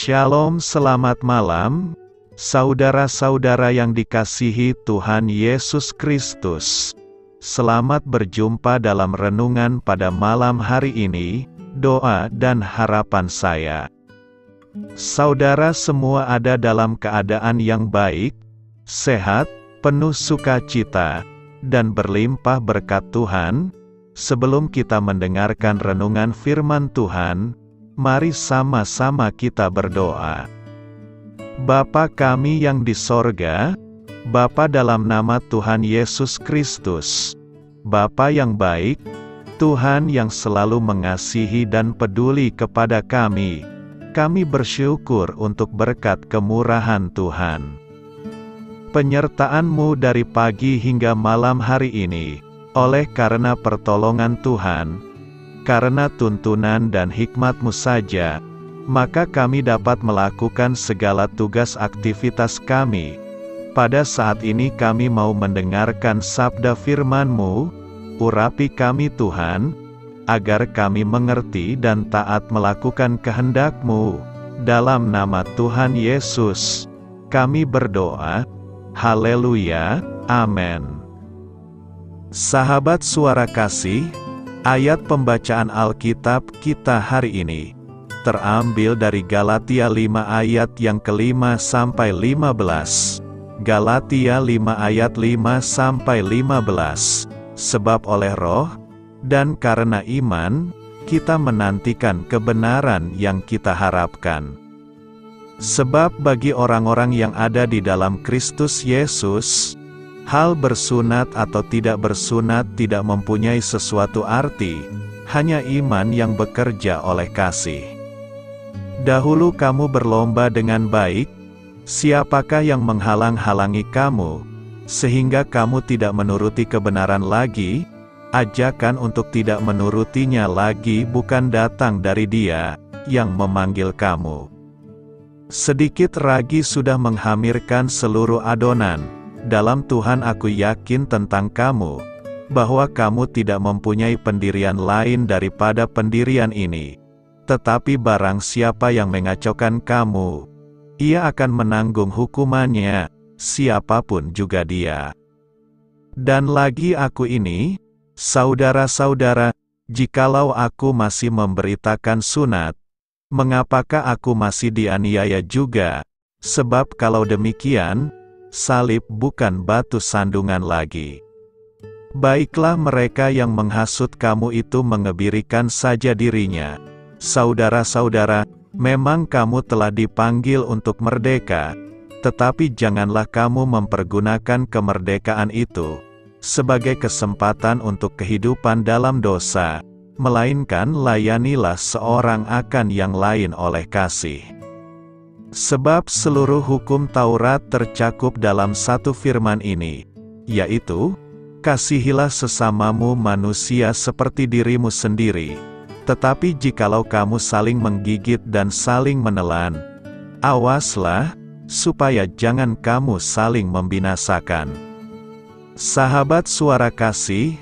Shalom, selamat malam, saudara-saudara yang dikasihi Tuhan Yesus Kristus. Selamat berjumpa dalam renungan pada malam hari ini, doa dan harapan saya. Saudara semua ada dalam keadaan yang baik, sehat, penuh sukacita, dan berlimpah berkat Tuhan. Sebelum kita mendengarkan renungan firman Tuhan, mari sama-sama kita berdoa. Bapa kami yang di sorga, Bapa dalam nama Tuhan Yesus Kristus, Bapa yang baik, Tuhan yang selalu mengasihi dan peduli kepada kami bersyukur untuk berkat kemurahan Tuhan. Penyertaan-Mu dari pagi hingga malam hari ini, oleh karena pertolongan Tuhan, karena tuntunan dan hikmat-Mu saja, maka kami dapat melakukan segala tugas aktivitas kami. Pada saat ini kami mau mendengarkan sabda firman-Mu, urapi kami Tuhan, agar kami mengerti dan taat melakukan kehendak-Mu. Dalam nama Tuhan Yesus, kami berdoa. Haleluya, amin. Sahabat suara kasih, ayat pembacaan Alkitab kita hari ini terambil dari Galatia 5 ayat yang ke-5 sampai 15. Galatia 5 ayat 5 sampai 15. Sebab oleh Roh dan karena iman, kita menantikan kebenaran yang kita harapkan. Sebab bagi orang-orang yang ada di dalam Kristus Yesus, hal bersunat atau tidak bersunat tidak mempunyai sesuatu arti, hanya iman yang bekerja oleh kasih. Dahulu kamu berlomba dengan baik, siapakah yang menghalang-halangi kamu, sehingga kamu tidak menuruti kebenaran lagi? Ajakan untuk tidak menurutinya lagi bukan datang dari Dia yang memanggil kamu. Sedikit ragi sudah menghamirkan seluruh adonan. Dalam Tuhan aku yakin tentang kamu, bahwa kamu tidak mempunyai pendirian lain daripada pendirian ini. Tetapi barang siapa yang mengacaukan kamu, ia akan menanggung hukumannya, siapapun juga dia. Dan lagi aku ini, saudara-saudara, jikalau aku masih memberitakan sunat, mengapakah aku masih dianiaya juga? Sebab kalau demikian, salib bukan batu sandungan lagi. Baiklah mereka yang menghasut kamu itu mengebirikan saja dirinya. Saudara-saudara, memang kamu telah dipanggil untuk merdeka, tetapi janganlah kamu mempergunakan kemerdekaan itu sebagai kesempatan untuk kehidupan dalam dosa, melainkan layanilah seorang akan yang lain oleh kasih. Sebab seluruh hukum Taurat tercakup dalam satu firman ini, yaitu, kasihilah sesamamu manusia seperti dirimu sendiri. Tetapi jikalau kamu saling menggigit dan saling menelan, awaslah, supaya jangan kamu saling membinasakan. Sahabat suara kasih,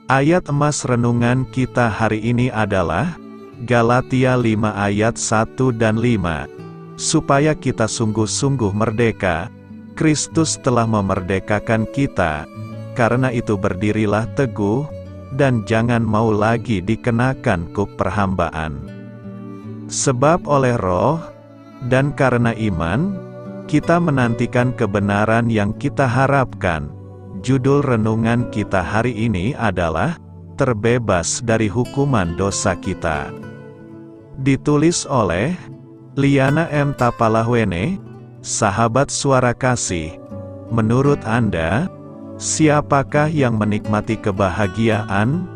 ayat emas renungan kita hari ini adalah Galatia 5 ayat 1 dan 5. Supaya kita sungguh-sungguh merdeka, Kristus telah memerdekakan kita. Karena itu berdirilah teguh, dan jangan mau lagi dikenakan kuk perhambaan. Sebab oleh Roh dan karena iman, kita menantikan kebenaran yang kita harapkan. Judul renungan kita hari ini adalah terbebas dari hukuman dosa kita. Ditulis oleh Liana M. Tapalahwene. Sahabat suara kasih, menurut Anda, siapakah yang menikmati kebahagiaan?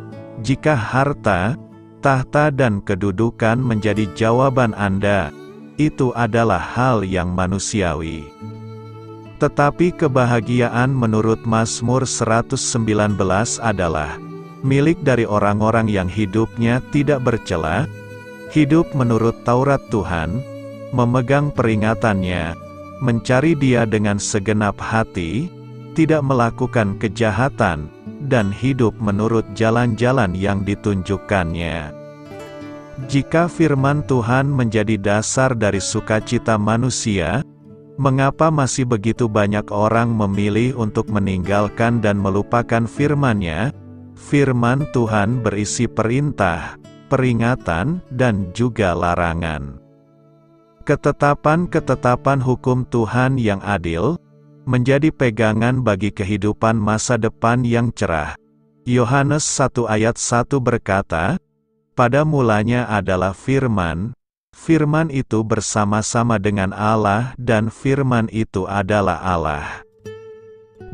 Jika harta, tahta dan kedudukan menjadi jawaban Anda, itu adalah hal yang manusiawi. Tetapi kebahagiaan menurut Mazmur 119 adalah milik dari orang-orang yang hidupnya tidak bercela, hidup menurut Taurat Tuhan, memegang peringatannya, mencari Dia dengan segenap hati, tidak melakukan kejahatan, dan hidup menurut jalan-jalan yang ditunjukkannya. Jika firman Tuhan menjadi dasar dari sukacita manusia, mengapa masih begitu banyak orang memilih untuk meninggalkan dan melupakan firman-Nya? Firman Tuhan berisi perintah, peringatan, dan juga larangan. Ketetapan-ketetapan hukum Tuhan yang adil menjadi pegangan bagi kehidupan masa depan yang cerah. Yohanes 1 ayat 1 berkata, "Pada mulanya adalah firman, firman itu bersama-sama dengan Allah dan firman itu adalah Allah."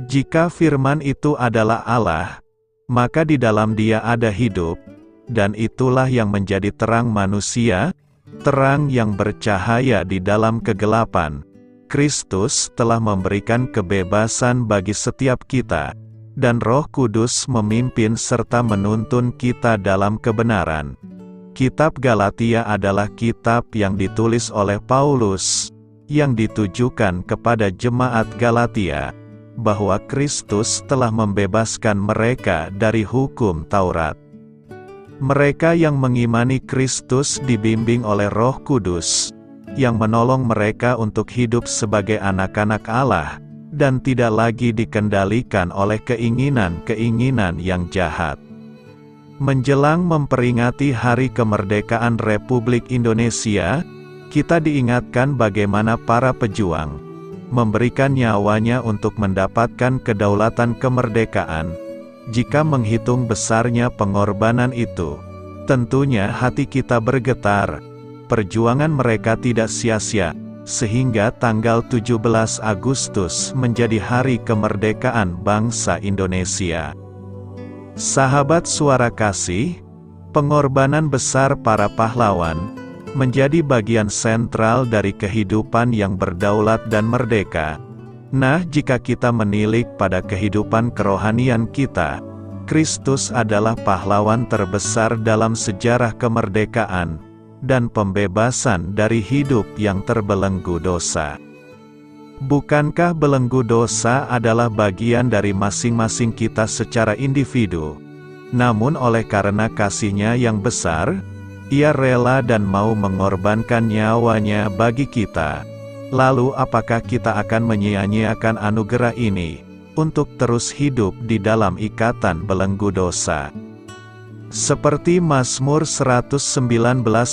Jika firman itu adalah Allah, maka di dalam Dia ada hidup, dan itulah yang menjadi terang manusia, terang yang bercahaya di dalam kegelapan. Kristus telah memberikan kebebasan bagi setiap kita, dan Roh Kudus memimpin serta menuntun kita dalam kebenaran. Kitab Galatia adalah kitab yang ditulis oleh Paulus, yang ditujukan kepada jemaat Galatia, bahwa Kristus telah membebaskan mereka dari hukum Taurat. Mereka yang mengimani Kristus dibimbing oleh Roh Kudus, yang menolong mereka untuk hidup sebagai anak-anak Allah, dan tidak lagi dikendalikan oleh keinginan-keinginan yang jahat. Menjelang memperingati Hari Kemerdekaan Republik Indonesia, kita diingatkan bagaimana para pejuang memberikan nyawanya untuk mendapatkan kedaulatan kemerdekaan. Jika menghitung besarnya pengorbanan itu, tentunya hati kita bergetar. Perjuangan mereka tidak sia-sia, sehingga tanggal 17 Agustus menjadi Hari Kemerdekaan Bangsa Indonesia. Sahabat Suara Kasih, pengorbanan besar para pahlawan menjadi bagian sentral dari kehidupan yang berdaulat dan merdeka. Nah, jika kita menilik pada kehidupan kerohanian kita, Kristus adalah pahlawan terbesar dalam sejarah kemerdekaan dan pembebasan dari hidup yang terbelenggu dosa. Bukankah belenggu dosa adalah bagian dari masing-masing kita secara individu? Namun oleh karena kasih-Nya yang besar, Ia rela dan mau mengorbankan nyawanya bagi kita. Lalu apakah kita akan menyia-nyiakan anugerah ini untuk terus hidup di dalam ikatan belenggu dosa? Seperti Mazmur 119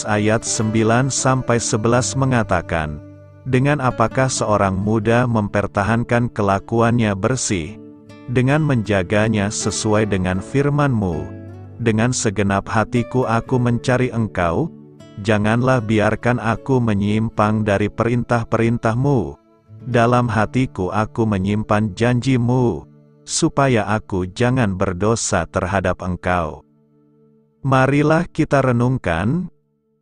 ayat 9-11 mengatakan, "Dengan apakah seorang muda mempertahankan kelakuannya bersih, dengan menjaganya sesuai dengan firman-Mu, dengan segenap hatiku aku mencari Engkau, janganlah biarkan aku menyimpang dari perintah-perintah-Mu. Dalam hatiku aku menyimpan janji-Mu, supaya aku jangan berdosa terhadap Engkau." Marilah kita renungkan,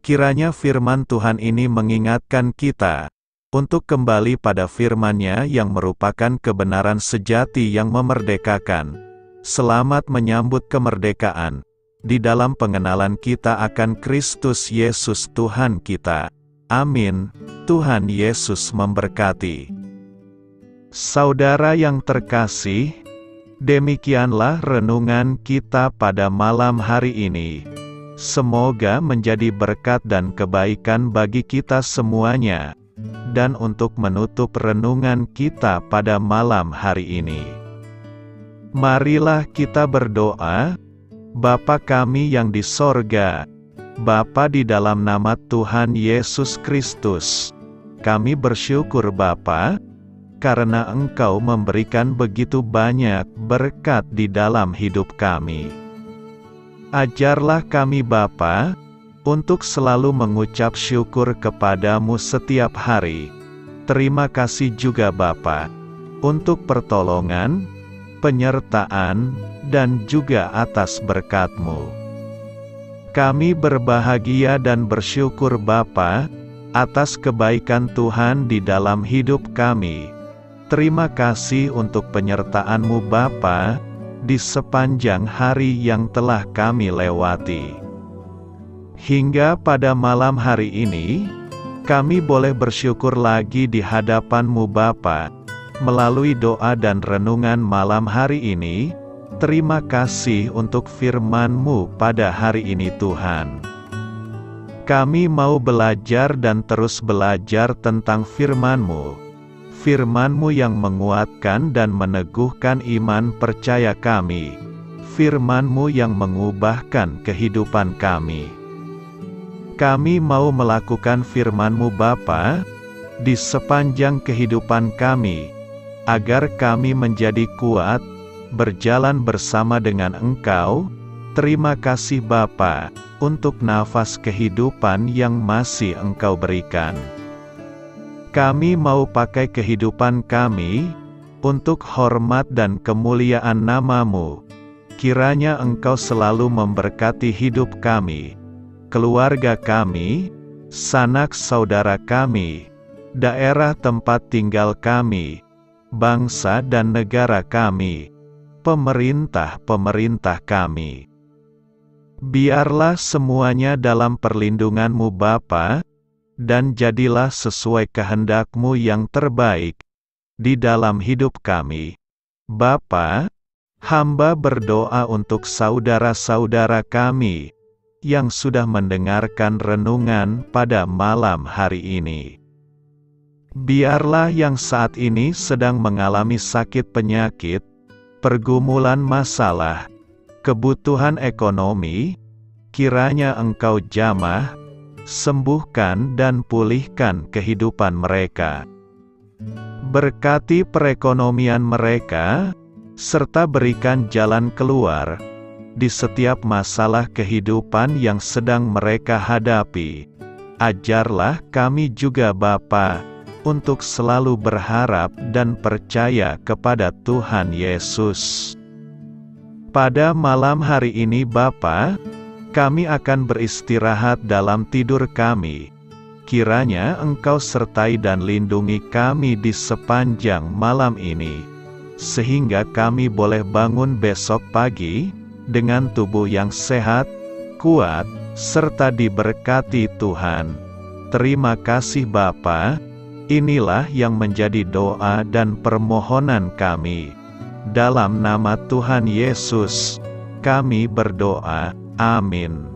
kiranya firman Tuhan ini mengingatkan kita untuk kembali pada firman-Nya yang merupakan kebenaran sejati yang memerdekakan. Selamat menyambut kemerdekaan di dalam pengenalan kita akan Kristus Yesus Tuhan kita. Amin. Tuhan Yesus memberkati. Saudara yang terkasih, demikianlah renungan kita pada malam hari ini. Semoga menjadi berkat dan kebaikan bagi kita semuanya. Dan untuk menutup renungan kita pada malam hari ini, marilah kita berdoa. Bapa kami yang di sorga, Bapa di dalam nama Tuhan Yesus Kristus, kami bersyukur Bapa, karena Engkau memberikan begitu banyak berkat di dalam hidup kami. Ajarlah kami Bapa, untuk selalu mengucap syukur kepadamu setiap hari. Terima kasih juga Bapa, untuk pertolongan, penyertaan, dan juga atas berkat-Mu. Kami berbahagia dan bersyukur Bapa, atas kebaikan Tuhan di dalam hidup kami. Terima kasih untuk penyertaan-Mu Bapa, di sepanjang hari yang telah kami lewati. Hingga pada malam hari ini, kami boleh bersyukur lagi di hadapan-Mu Bapa, melalui doa dan renungan malam hari ini. Terima kasih untuk firman-Mu pada hari ini Tuhan. Kami mau belajar dan terus belajar tentang firman-Mu. Firman-Mu yang menguatkan dan meneguhkan iman percaya kami. Firman-Mu yang mengubahkan kehidupan kami. Kami mau melakukan firman-Mu Bapa, di sepanjang kehidupan kami, agar kami menjadi kuat, berjalan bersama dengan Engkau. Terima kasih Bapa, untuk nafas kehidupan yang masih Engkau berikan. Kami mau pakai kehidupan kami, untuk hormat dan kemuliaan nama-Mu. Kiranya Engkau selalu memberkati hidup kami, keluarga kami, sanak saudara kami, daerah tempat tinggal kami, bangsa dan negara kami, pemerintah-pemerintah kami. Biarlah semuanya dalam perlindungan-Mu Bapa, dan jadilah sesuai kehendak-Mu yang terbaik, di dalam hidup kami. Bapa, hamba berdoa untuk saudara-saudara kami, yang sudah mendengarkan renungan pada malam hari ini. Biarlah yang saat ini sedang mengalami sakit penyakit, pergumulan masalah, kebutuhan ekonomi, kiranya Engkau jamah, sembuhkan dan pulihkan kehidupan mereka. Berkati perekonomian mereka, serta berikan jalan keluar, di setiap masalah kehidupan yang sedang mereka hadapi. Ajarlah kami juga Bapa, untuk selalu berharap dan percaya kepada Tuhan Yesus. Pada malam hari ini Bapa, kami akan beristirahat dalam tidur kami. Kiranya Engkau sertai dan lindungi kami di sepanjang malam ini, sehingga kami boleh bangun besok pagi, dengan tubuh yang sehat, kuat, serta diberkati Tuhan. Terima kasih Bapa, inilah yang menjadi doa dan permohonan kami. Dalam nama Tuhan Yesus, kami berdoa. Amin.